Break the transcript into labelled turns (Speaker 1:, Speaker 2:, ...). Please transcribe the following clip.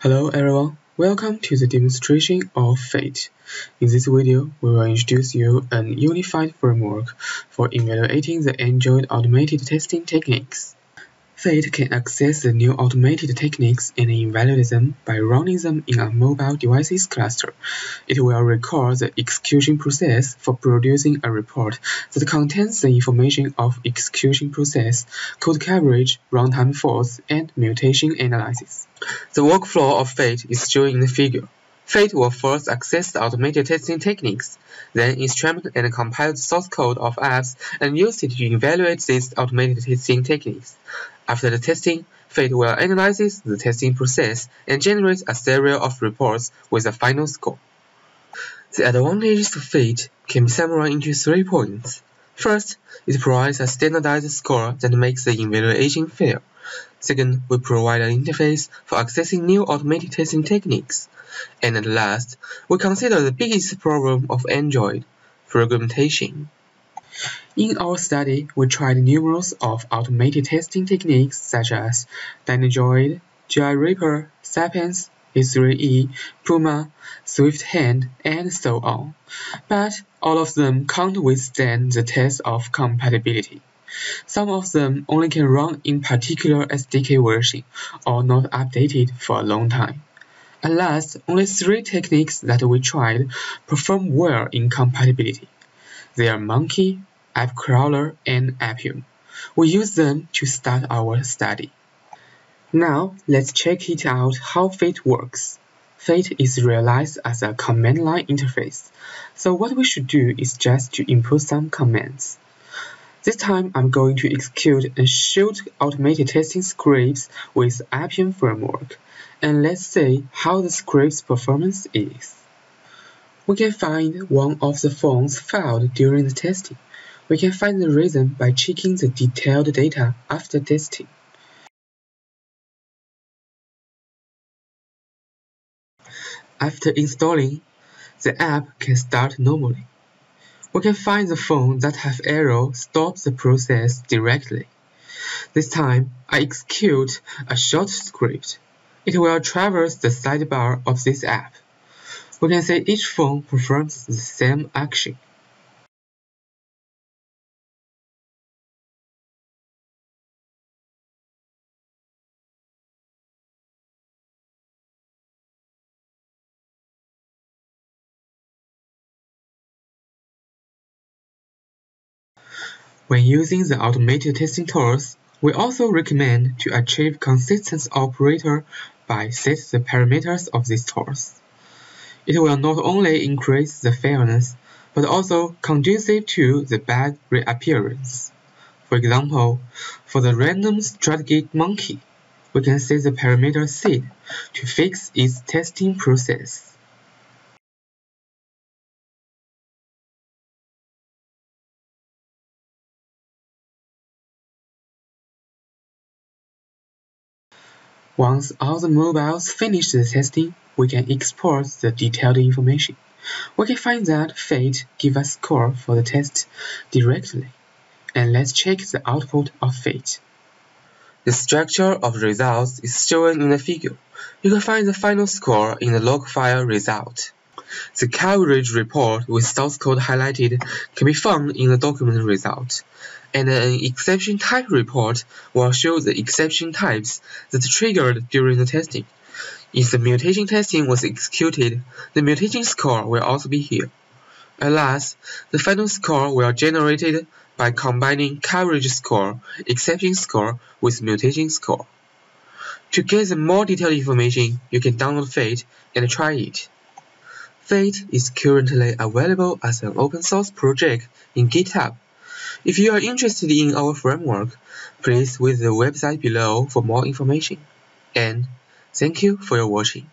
Speaker 1: Hello everyone, welcome to the demonstration of FEAT. In this video, we will introduce you an unified framework for evaluating the Android automated testing techniques. FEAT can access the new automated techniques and evaluate them by running them in a mobile devices cluster. It will record the execution process for producing a report that contains the information of execution process, code coverage, runtime faults, and mutation analysis. The workflow of FEAT is shown in the figure. FEAT will first access the automated testing techniques, then instrument and compile the source code of apps and use it to evaluate these automated testing techniques. After the testing, FEAT will analyze the testing process and generate a series of reports with a final score. The advantages of FEAT can be summarized into 3 points. First, it provides a standardized score that makes the evaluation fair. Second, we provide an interface for accessing new automated testing techniques. And at last, we consider the biggest problem of Android, fragmentation. In our study, we tried numerous of automated testing techniques such as Dynadroid, GReaper, Sapiens, A3E, Puma, SwiftHand, and so on. But all of them can't withstand the test of compatibility. Some of them only can run in particular SDK version or not updated for a long time. At last, only 3 techniques that we tried perform well in compatibility. They are Monkey, AppCrawler, and Appium. We use them to start our study. Now, let's check it out how FEAT works. FEAT is realized as a command line interface, so what we should do is just to input some commands. This time, I'm going to execute a short automated testing scripts with Appium framework, and let's see how the script's performance is. We can find one of the phones failed during the testing. We can find the reason by checking the detailed data after testing. After installing, the app can start normally. We can find the phone that has error stop the process directly. This time, I execute a short script. It will traverse the sidebar of this app. We can see each phone performs the same action. When using the automated testing tools, we also recommend to achieve consistent operator by set the parameters of these tools. It will not only increase the fairness, but also conducive to the bad reappearance. For example, for the random strategic monkey, we can set the parameter seed to fix its testing process. Once all the mobiles finish the testing, we can export the detailed information. We can find that FEAT gives us score for the test directly. And let's check the output of FEAT. The structure of results is shown in the figure. You can find the final score in the log file result. The coverage report with source code highlighted can be found in the document result, and an exception type report will show the exception types that triggered during the testing. If the mutation testing was executed, the mutation score will also be here. At last, the final score will be generated by combining coverage score, exception score with mutation score. To get the more detailed information, you can download FEAT and try it. FEAT is currently available as an open source project in GitHub. If you are interested in our framework, please visit the website below for more information. And thank you for your watching.